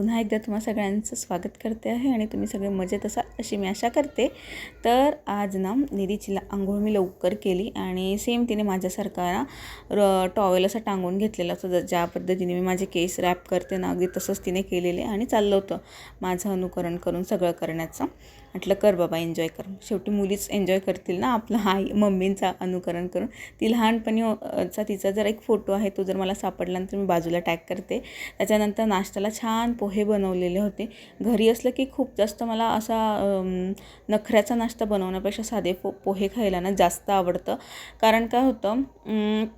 पुन्हा एकदा तुम्हा सगळ्यांचं स्वागत करते आहे आणि तुम्ही सगळे मजेत असाल अशी मी आशा करते। तर आज ना निधीची अंघोळ मी लवकर केली आणि सेम तिने माझ्यासारखा ना टॉवेल असा टांगून घेतलेला होता। ज्या पद्धतीने मी माझे केस रॅप करते ना अगदी तसंच तिने केलेले आणि चाललं होतं माझं अनुकरण करून सगळं करण्याचं। म्हटलं कर बाबा एन्जॉय कर, शेवटी मुलीच एन्जॉय करतील ना आपलं आई मम्मींचा अनुकरण करून। ती लहानपणीचा तिचा जर एक फोटो आहे तो जर मला सापडला तर मी बाजूला टॅग करते। त्याच्यानंतर नाश्त्याला छान पोहे बनवलेले होते। घरी असलं की खूप जास्त मला असा नखऱ्याचा नाश्ता बनवण्यापेक्षा साधे पोहे खायला ना जास्त आवडतं। कारण काय होतं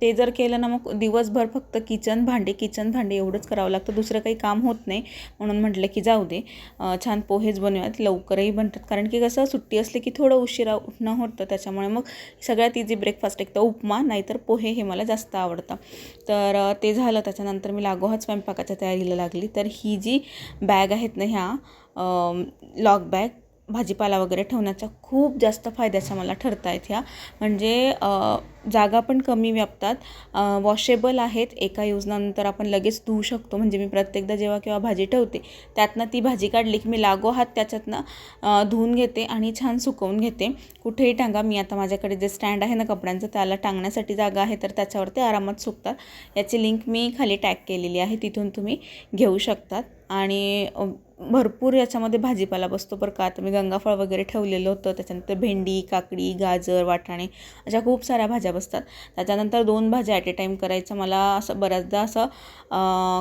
ते जर केलं ना मग दिवसभर फक्त किचन भांडे एवढंच करावं लागतं, दुसरं काही काम होत नाही। म्हणून म्हटलं की जाऊ दे छान पोहेच बनवूयात, लवकरही बनतात। कारण की कसं सुट्टी असली की थोडं उशिरा उठणं होतं, त्याच्यामुळे मग सगळ्यात इझी ब्रेकफास्ट एक तर उपमा नाहीतर पोहे हे मला जास्त आवडतं। तर ते झालं, त्याच्यानंतर मी लागोहात स्वयंपाकाच्या तयारीला लागली। तर ही जी बॅग आहेत ना ह्या लॉक बॅग भाजीपाला वगैरे ठेवण्याच्या खूप जास्त फायद्याच्या मला ठरत आहेत ह्या। म्हणजे जागा पण कमी व्यापतात, वॉशेबल आहेत, एका यूजनंतर आपण लगेच धुवू शकतो। म्हणजे मी प्रत्येकदा जेव्हा केव्हा भाजी ठेवते त्यातनं ती भाजी काढली की मी लागोहात त्याच्यातनं धुवून घेते आणि छान सुकवून घेते। कुठेही टांगा, मी आता माझ्याकडे जे स्टँड आहे ना कपड्यांचं त्याला टांगण्यासाठी जागा आहे, तर त्याच्यावर ते आरामात सुकतात। याची लिंक मी खाली टॅग केलेली आहे, तिथून तुम्ही घेऊ शकतात। आणि भरपूर याच्यामध्ये भाजीपाला बसतो बरं का। आता मी गंगाफळ वगैरे ठेवलेलं होतं, त्याच्यानंतर भेंडी, काकडी, गाजर, वाटाणे अशा खूप साऱ्या भाज्या बसतात। त्याच्यानंतर 2 भाज्या ॲट ए टाईम करायचं मला असं बऱ्याचदा असं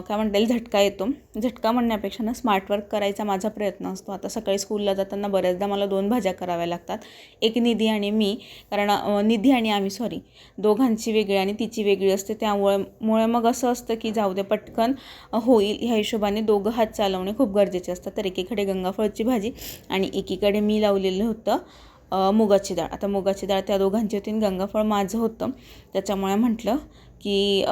काय म्हणता येईल झटका येतो। झटका म्हणण्यापेक्षा ना स्मार्ट वर्क करायचा माझा प्रयत्न असतो। आता सकाळी स्कूलला जाताना बऱ्याचदा मला 2 भाज्या कराव्या लागतात, एक निधी आणि मी, कारण निधी आणि आम्ही दोघांची वेगळी आणि तिची वेगळी असते। त्यामुळे मग असं असतं की जाऊ दे पटकन होईल ह्या हिशोबाने दोघं हात चालवणे खूप गरजेचे असतात। तर एकीकडे गंगाफळची भाजी आणि एकीकडे मी लावलेलं होतं मुगाची डाळ। आता मुगाची डाळ त्या दोघांची होती आणि गंगाफळ माझं होतं, त्याच्यामुळे म्हटलं की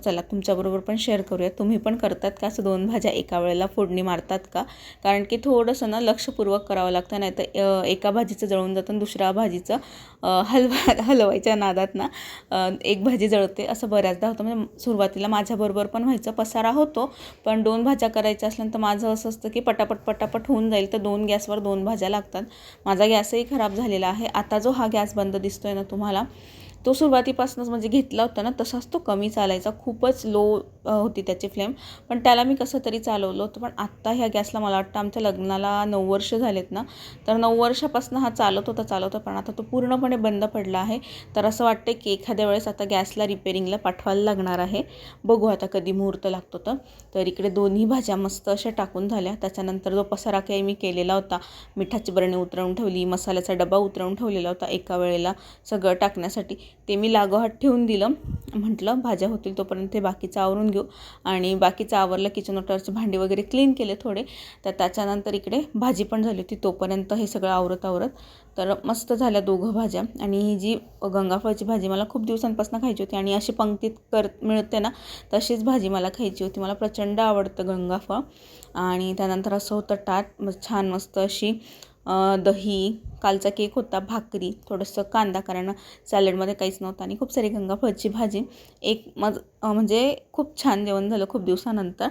चला तुमच्याबरोबर पण शेअर करूया। तुम्ही पण करतात का असं 2 भाज्या एका वेळेला फोडणी मारतात का? कारण की थोडंसं ना लक्षपूर्वक करावं लागतं, नाही तर एका भाजीचं जळून जातं आणि दुसऱ्या भाजीचं हलवायच्या नादात ना एक भाजी जळते, असं बऱ्याचदा होतं। म्हणजे सुरुवातीला माझ्याबरोबर पण व्हायचं, पसारा होतो, पण 2 भाज्या करायच्या असल्यानंतर माझं असं असतं की पटापट होऊन जाईल, तर 2 गॅसवर 2 भाज्या लागतात। माझा गॅसही खराब झालेला आहे। आता जो हा गॅस बंद दिसतोय ना तुम्हाला, तो सुरुवातीपासूनच म्हणजे घेतला होता ना तसाच तो कमी चालायचा, खूपच लो होती त्याची फ्लेम, पण त्याला मी कसं तरी चालवलं होतं। पण आत्ता ह्या गॅसला मला वाटतं आमच्या लग्नाला 9 वर्ष झालेत ना, तर 9 वर्षापासून हा चालत होता, पण आता तो पूर्णपणे बंद पडला आहे। तर असं वाटतं की एखाद्या वेळेस आता गॅसला रिपेरिंगला पाठवायला लागणार आहे, बघू आता कधी मुहूर्त लागतो। तर इकडे दोन्ही भाज्या मस्त अशा टाकून झाल्या। त्याच्यानंतर जो पसारा काही मी केलेला होता, मिठाची बरणी उतरवून ठेवली, मसाल्याचा डबा उतरवून ठेवलेला होता एका वेळेला सगळं टाकण्यासाठी, ते मी लागोहात ठेवून दिलं। म्हटलं भाज्या होतील तोपर्यंत ते बाकीचं आवरून घेऊ, आणि बाकीचं आवरलं, किचन ओटावरचे भांडी वगैरे क्लीन केले थोडे। तर त्याच्यानंतर इकडे भाजी पण झाली होती, तोपर्यंत हे सगळं आवरत तर मस्त झाल्या 2 भाज्या। आणि ही जी गंगाफळची भाजी मला खूप दिवसांपासून खायची होती आणि अशी पंक्तीत मिळते ना तशीच भाजी मला खायची होती। मला प्रचंड आवडतं गंगाफळ। आणि त्यानंतर असं होतं ताट छान मस्त अशी दही, कालचा केक होता, भाकरी, थोडंसं कांदा, कारण सॅलडमध्ये काहीच नव्हतं, आणि खूप सारी गंगाफळची भाजी। म्हणजे खूप छान जेवण झालं खूप दिवसानंतर।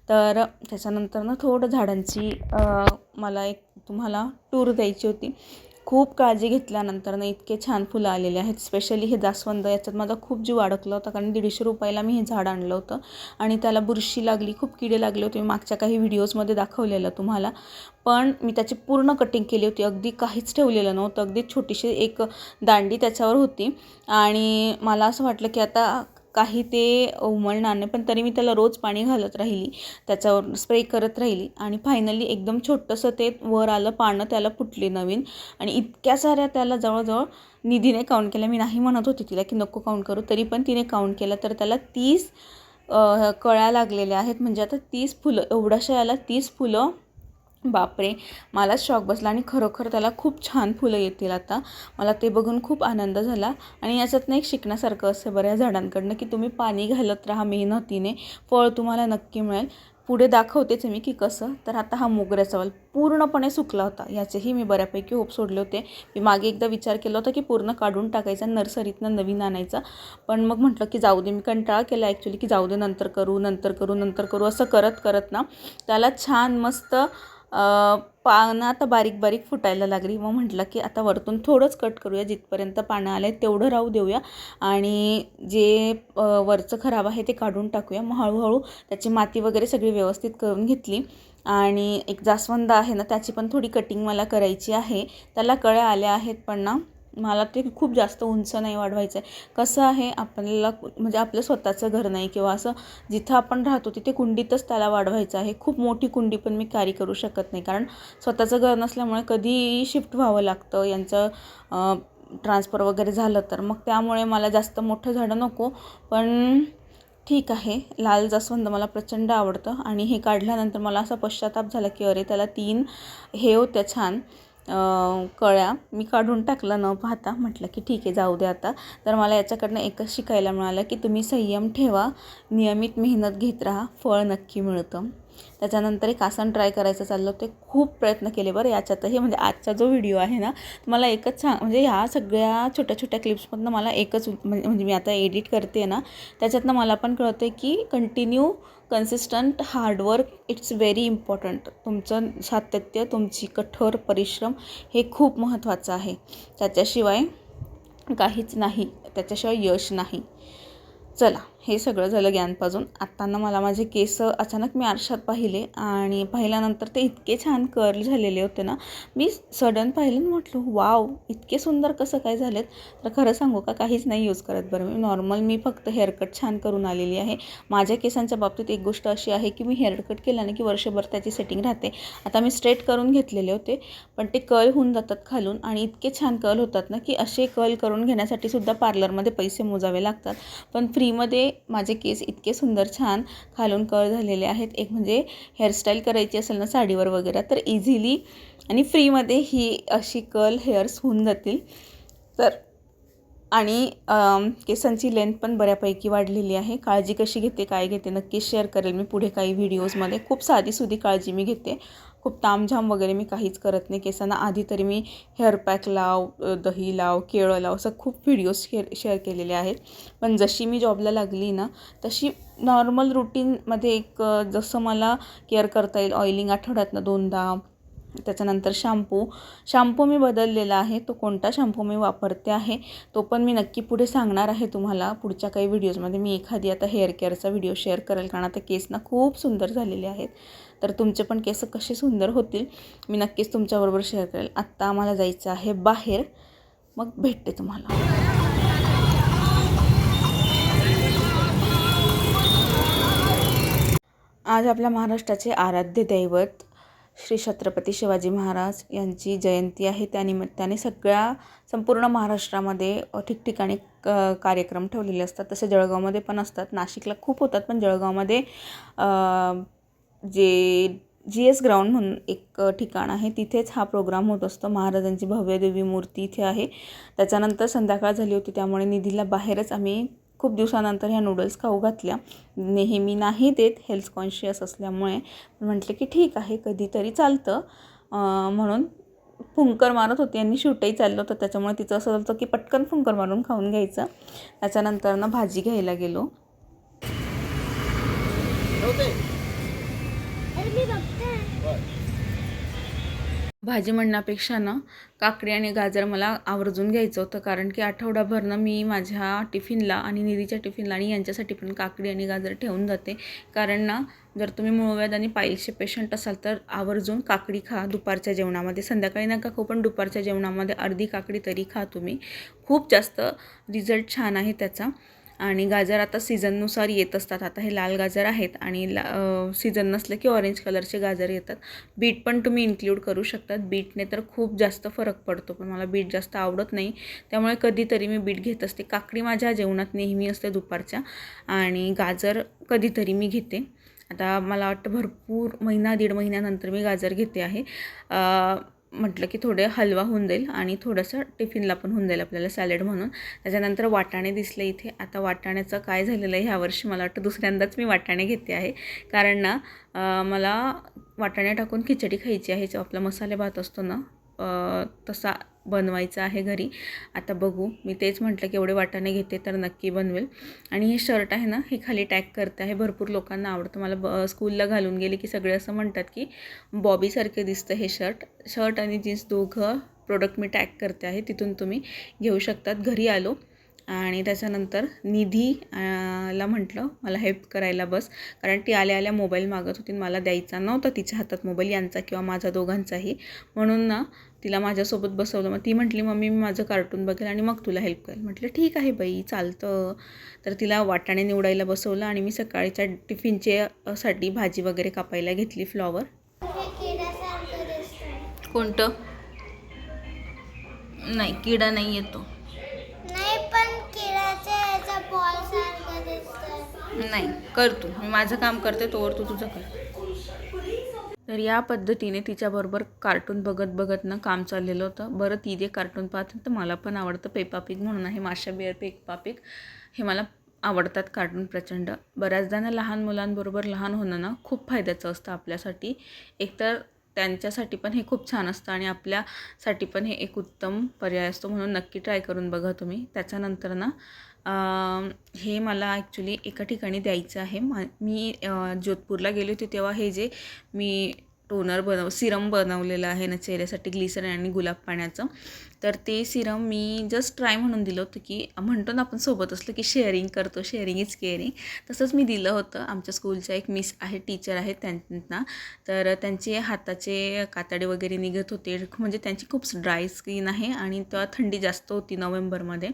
तर त्याच्यानंतर ना थोडं झाडांची मला एक तुम्हाला टूर द्यायची होती। खूप काळजी घेतल्यानंतर ना इतके छान फुलं आलेले आहेत, स्पेशली हे जास्वंद, याच्यात माझा खूप जीव अडकला होता, कारण 150 रुपयाला मी हे झाड आणलं होतं आणि त्याला बुरशी लागली, खूप किडे लागले होते। मी मागच्या काही व्हिडिओजमध्ये दाखवलेलं तुम्हाला, पण मी त्याची पूर्ण कटिंग केली होती, अगदी काहीच ठेवलेलं नव्हतं, अगदी छोटीशी एक दांडी त्याच्यावर होती। आणि मला असं वाटलं की आता काही ते उमलणार नाही, पण तरी मी त्याला रोज पाणी घालत राहिली, त्याच्यावर स्प्रे करत राहिली, आणि फायनली एकदम छोटंसं ते वर आलं, पानं त्याला फुटली नवीन। आणि इतक्या साऱ्या त्याला जवळजवळ निधीने काउंट केल्या, मी नाही म्हणत होती तिला की नको काउंट करू, तरी पण तिने काउंट केलं, तर त्याला 30 कळ्या लागलेल्या आहेत। म्हणजे आता 30 फुलं, एवढ्याशा याला 30 फुलं, बापरे, मलाच शॉक बसला। आणि खरोखर त्याला खूप छान फुलं येतील आता, मला ते बघून खूप आनंद झाला। आणि याच्यातनं एक शिकण्यासारखं असतं बऱ्याच झाडांकडनं की तुम्ही पाणी घालत राहा मेहनतीने, फळ तुम्हाला नक्की मिळेल। पुढे दाखवतेच मी की कसं. तर आता हा मोगऱ्याचा वाल पूर्णपणे सुकला होता, याचेही मी बऱ्यापैकी होप सोडले होते. मी मागे एकदा विचार केला होता की पूर्ण काढून टाकायचा, नर्सरीतनं नवीन आणायचा, पण मग म्हटलं की जाऊ दे. मी कंटाळा केला ॲक्च्युली की जाऊ दे, नंतर करू असं करत करत ना त्याला छान मस्त पानं आता बारीक बारीक फुटायला लागली. मग म्हटलं की आता वरतून थोडंच कट करूया, जिथपर्यंत पानं आले तेवढं राहू देऊया आणि जे वरचं खराब आहे ते काढून टाकूया. मग हळूहळू त्याची माती वगैरे सगळी व्यवस्थित करून घेतली. आणि एक जास्वंद आहे ना, त्याची पण थोडी कटिंग मला करायची आहे. त्याला कळ्या आल्या आहेत, पण ना मला ते खूप जास्त उंच नाही वाढवायचं आहे. कसं आहे, आपल्याला म्हणजे आपलं स्वतःचं घर नाही किंवा असं जिथं आपण राहतो तिथे कुंडीतच त्याला वाढवायचं आहे. खूप मोठी कुंडी पण मी कॅरी करू शकत नाही, कारण स्वतःचं घर नसल्यामुळे कधीही शिफ्ट व्हावं लागतं. यांचं ट्रान्सफर वगैरे झालं तर मग त्यामुळे मला जास्त मोठं झाडं नको. पण ठीक आहे, लाल जास्वंद मला प्रचंड आवडतं. आणि हे काढल्यानंतर मला असा पश्चाताप झाला की अरे त्याला 3 हे होत्या छान कळ्या. मी काढून टाकलं न पाहता, म्हटलं की ठीक आहे जाऊ दे आता. तर मला याच्याकडनं एकच शिकायला मिळालं की तुम्ही संयम ठेवा, नियमित मेहनत घेत राहा, फळ नक्की मिळतं. त्याच्यानंतर एक आसन ट्राय करायचं चाललं होते. खूप प्रयत्न केले बरं याच्यातही. म्हणजे आजचा जो व्हिडिओ आहे ना, मला एकच म्हणजे ह्या सगळ्या छोट्या छोट्या क्लिप्समधनं मला एकच म्हणजे मी आता एडिट करते ना, त्याच्यातनं मला पण कळतं की continue consistent hard work it's very important. तुमचं सातत्य, तुमची कठोर परिश्रम हे खूप महत्त्वाचं आहे. त्याच्याशिवाय काहीच नाही, त्याच्याशिवाय यश नाही. चला, हे सगळं झालं ज्ञान पाजून. आत्ताना मला माझे केस अचानक मी आरशात पाहिले आणि पाहिल्यानंतर ते इतके छान कर्ल झालेले होते ना, मी सडन पाहिलं म्हटलं वाव, इतके सुंदर कसं काय झालेत. तर खरं सांगू का, काहीच नाही यूज करत बरं मी. नॉर्मल मी फक्त हेअरकट छान करून आलेली आहे. माझ्या केसांच्या बाबतीत एक गोष्ट अशी आहे की मी हेअरकट केल्याने की वर्षभर त्याची सेटिंग राहते. आता मी स्ट्रेट करून घेतलेले होते, पण ते कर्ल होऊन जातात खालून आणि इतके छान कर्ल होतात ना की असे कर्ल करून घेण्यासाठी सुद्धा पार्लरमध्ये पैसे मोजावे लागतात. पण फ्रीमध्ये माझे केस इतके सुंदर छान खालून कर्ल झालेले आहेत. एक म्हणजे हेअरस्टाईल करायची असेल ना साडीवर वगैरे तर इझिली आणि फ्रीमध्ये ही अशी कर्ल हेअर्स होऊन जातील. तर आणि केसांची लेंथ पण बऱ्यापैकी वाढलेली आहे. काळजी कशी घेते, काय घेते नक्कीच शेअर करेल मी पुढे काही व्हिडिओजमध्ये. खूप साधीसुधी काळजी मी घेते, खूप तामझाम वगैरे मी काहीच करत नाही केसांना. आधी तरी मी हेअर पॅक लाव, दही लाव, केळं लाव, असं खूप व्हिडिओज शेअर केलेले आहेत. पण जशी मी जॉबला लागली ना, तशी नॉर्मल रुटीनमध्ये एक जसं मला केअर करता येईल, ऑइलिंग आठवड्यातनं 2दा, त्याच्यानंतर शॅम्पू मी बदललेला आहे. तो कोणता शॅम्पू मी वापरते आहे तो पण मी नक्की पुढे सांगणार आहे तुम्हाला. पुढच्या काही व्हिडिओजमध्ये मी एखादी आता हेअर केअरचा व्हिडिओ शेअर करेल, कारण आता केस ना खूप सुंदर झालेले आहेत. तर तुमचे पण केस कसे सुंदर होतील मी नक्कीच तुमच्याबरोबर शेअर करेल. आत्ता आम्हाला जायचं आहे बाहेर, मग भेटते तुम्हाला. आज आपल्या महाराष्ट्राचे आराध्य दैवत श्री छत्रपती शिवाजी महाराज यांची जयंती आहे. त्यानिमित्ताने संपूर्ण महाराष्ट्रामध्ये ठिकठिकाणी कार्यक्रम ठेवलेले असतात. तसे जळगावमध्ये पण असतात, नाशिकला खूप होतात, पण जळगावमध्ये जे GS ग्राउंड म्हणून एक ठिकाण आहे, तिथेच हा प्रोग्राम होत असतो. महाराजांची भव्य देवी मूर्ती इथे आहे. त्याच्यानंतर संध्याकाळ झाली होती, त्यामुळे निधीला बाहेरच आम्ही खूप दिवसानंतर ह्या नूडल्स खाऊ घातल्या. नेहमी नाही देत, हेल्थ कॉन्शियस असल्यामुळे म्हटलं की ठीक आहे कधीतरी चालतं. म्हणून फुंकर मारत होती आणि शूटही चाललं होतं, त्याच्यामुळे तिचं असं होतं की पटकन फुंकर मारून खाऊन घ्यायचं. त्याच्यानंतर ना भाजी घ्यायला गेलो. भाजी म्हणण्यापेक्षा ना काकडी आणि गाजर मला आवर्जून घ्यायचं होतं, कारण की आठवडाभरनं मी माझ्या टिफिनला आणि निधीच्या टिफिनला आणि यांच्यासाठी पण काकडी आणि गाजर ठेवून जाते. कारण ना जर तुम्ही मूळव्याध आणि पाईल्सचे पेशंट असाल तर आवर्जून काकडी खा दुपारच्या जेवणामध्ये. संध्याकाळी नका खाऊ, पण दुपारच्या जेवणामध्ये अर्धी काकडी तरी खा तुम्ही. खूप जास्त रिझल्ट छान आहे त्याचा. आणि गाजर आता सीझननुसार येत असतात. आता हे लाल गाजर आहेत आणि सीझन नसलं की ऑरेंज कलरचे गाजर येतात. बीट पण तुम्ही इन्क्लूड करू शकतात. बीटने तर खूप जास्त फरक पडतो, पण मला बीट जास्त आवडत नाही, त्यामुळे कधीतरी मी बीट घेत असते. काकडी माझ्या जेवणात नेहमी असते दुपारच्या, आणि गाजर कधीतरी मी घेते. आता मला वाटतं भरपूर 1-1.5 महिन्यानंतर मी गाजर घेते आहे. म्हटलं की थोडे हलवा होऊन जाईल आणि थोडंसं टिफिनला पण होऊन जाईल आपल्याला सॅलड म्हणून. त्याच्यानंतर वाटाणे दिसले इथे. आता वाटाण्याचं काय झालेलं आहे ह्यावर्षी, मला वाटतं दुसऱ्यांदाच मी वाटाणे घेते आहे, कारण ना मला वाटाणे टाकून खिचडी खायची आहे. जो आपला मसाले भात असतो ना तसा बनवायचा आहे घरी. आता बघू, मी तेच म्हटलं की एवढे वाटाणे घेते तर नक्की बनवेल. आणि हे शर्ट आहे ना, हे खाली टॅग करते आहे. भरपूर लोकांना आवडतं. मला स्कूलला घालून गेले की सगळे असं म्हणतात की बॉबीसारखे दिसतं हे शर्ट आणि जीन्स दोघं प्रोडक्ट मी टॅग करते आहे. तिथून तुम्ही घेऊ शकतात. घरी आलो आणि त्याच्यानंतर निधी ला म्हटलं मला हेल्प करायला बस, कारण ती आल्या मोबाईल मागत होती. मला द्यायचा नव्हता तिच्या हातात मोबाईल, यांचा किंवा माझा दोघांचाही. म्हणून ना तिला माझ्यासोबत बसवलं. मग ती म्हटली मम्मी मी माझं कार्टून बघेल आणि मग तुला हेल्प करेल. म्हटलं ठीक आहे बाई, चालतं. तर तिला वाटाणे निवडायला बसवलं आणि मी सकाळच्या साठी भाजी वगैरे कापायला घेतली. फ्लॉवर कोणतं नाही, किडा नाही येतो नाही. कर तू, मी माझं काम करते तोवर तू तुझं कर. तर या पद्धतीने तिच्याबरोबर कार्टून बघत ना काम चाललेलं होतं. बरं ती जे कार्टून पाहते तर मला पण आवडतं. पेपा पिग म्हणून आहे, माशा बिअर पेपा पिग, हे मला आवडतात कार्टून प्रचंड. बऱ्याचदा ना लहान मुलांबरोबर लहान होणं ना खूप फायद्याचं असतं आपल्यासाठी. एकतर त्यांच्यासाठी पण हे खूप छान असतं आणि आपल्यासाठी पण हे एक उत्तम पर्याय असतो. म्हणून नक्की ट्राय करून बघा तुम्ही. त्याच्यानंतर ना हे मला ॲक्च्युली एका ठिकाणी द्यायचं आहे. मी जोधपूरला गेले होते तेव्हा हे जे मी सिरम बनवलेलं आहे ना चेहऱ्यासाठी, ग्लिसरीन आणि गुलाब पाण्याचं, तर ते सिरम मी जस्ट ट्राय म्हणून दिलं होतं. की म्हणतो ना आपण सोबत असलं की शेअरिंग करतो, शेअरिंग इज केअरिंग, तसंच मी दिलं होतं. आमच्या स्कूलच्या एक मिस आहे, टीचर आहेत त्यांना, तर त्यांचे हाताचे कातडे वगैरे निघत होते. म्हणजे त्यांची खूप ड्राय स्किन आहे आणि तेव्हा थंडी जास्त होती नोव्हेंबरमध्ये.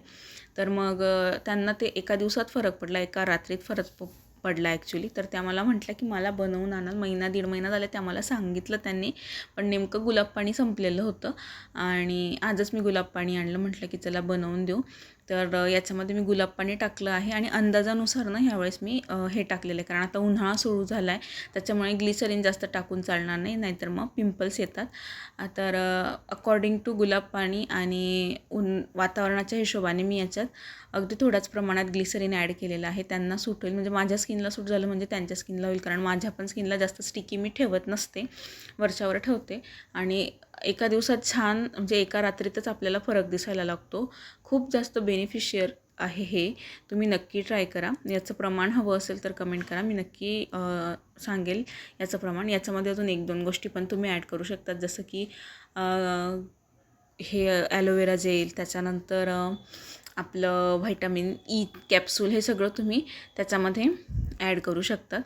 तर मग त्यांना ते एका दिवसात फरक पडला, एका रात्रीत फरक पडला ॲक्च्युली. तर त्या मला म्हटलं की मला बनवून आणाल. दीड महिना झाला त्या मला सांगितलं त्यांनी, पण नेमकं गुलाब पाणी संपलेलं होतं आणि आजच मी गुलाब पाणी आणलं. म्हटलं की चला बनवून देऊ. तर याच्यामध्ये मी गुलाब पाणी टाकलं आहे आणि अंदाजानुसार ना ह्यावेळेस मी हे टाकलेलं आहे, कारण आता उन्हाळा सुरू झाला आहे, त्याच्यामुळे ग्लिसरीन जास्त टाकून चालणार नाही, नाहीतर मग पिंपल्स येतात. तर अकॉर्डिंग टू गुलाब पाणी आणि वातावरणाच्या हिशोबाने मी याच्यात अगदी थोड्याच प्रमाणात ग्लिसरीन ॲड केलेलं आहे. त्यांना सूट होईल, म्हणजे माझ्या स्किनला सूट झालं म्हणजे त्यांच्या स्किनला होईल, कारण माझ्या पण स्किनला जास्त स्टिकी मी ठेवत नसते, वरच्यावर ठेवते. आणि एका दिवसात छान, म्हणजे एका रात्रीतच आपल्याला फरक दिसायला लागतो. खूप जास्त बेनिफिशियल आहे हे. तुम्ही नक्की ट्राय करा. याचं प्रमाण हवं असेल तर कमेंट करा, मी नक्की सांगेल याचं प्रमाण. याच्यामध्ये अजून 1-2 गोष्टी पण तुम्ही ॲड करू शकतात, जसं की हे ॲलोवेरा जेल, त्याच्यानंतर आपलं व्हायटामिन ई कॅप्सूल, हे सगळं तुम्ही त्याच्यामध्ये ॲड करू शकतात.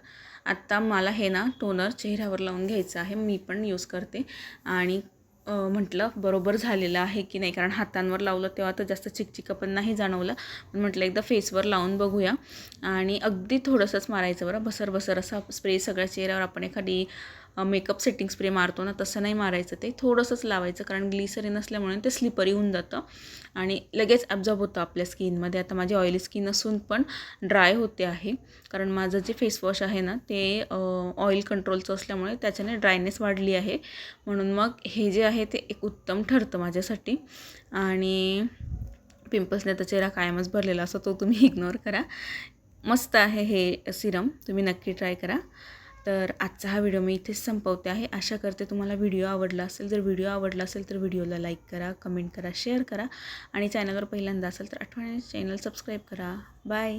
आत्ता मला हे ना टोनर चेहऱ्यावर लावून घ्यायचं आहे, मी पण यूज करते. आणि म्हटलं बरोबर झालेलं आहे की नाही, कारण हातांवर लावलं तेव्हा तर जास्त चिकचिका पण नाही जाणवलं, पण म्हटलं एकदा फेसवर लावून बघूया. आणि अगदी थोडंसंच मारायचं बरं, बसर असा स्प्रे सगळ्या चेहऱ्यावर आपण एखादी मेकअप सेटिंग स्प्रे मारतो ना तसं नाही मारायचं, ते थोडंसंच लावायचं, कारण ग्लिसरीन असल्यामुळे ते स्लिपरी होऊन जातं आणि लगेच ॲब्झॉर्ब होतं आपल्या स्किनमध्ये. आता माझी ऑइली स्किन असून पण ड्राय होते आहे, कारण माझं जे फेसवॉश आहे ना ते ऑइल कंट्रोलचं असल्यामुळे त्याच्याने ड्रायनेस वाढली आहे. म्हणून मग हे जे आहे ते एक उत्तम ठरतं माझ्यासाठी. आणि पिंपल्सने तर चेहरा कायमच भरलेला असतो, तो तुम्ही इग्नोर करा. मस्त आहे हे सिरम, तुम्ही नक्की ट्राय करा. तर आजचा हा व्हिडिओ मी इथेच संपवते आहे. आशा करते तुम्हाला व्हिडिओ आवडला असेल. जर व्हिडिओ आवडला असेल तर व्हिडिओला लाईक करा, कमेंट करा, शेअर करा आणि चॅनलवर पहिल्यांदा असेल तर आठवणीने चॅनल सबस्क्राईब करा. बाय.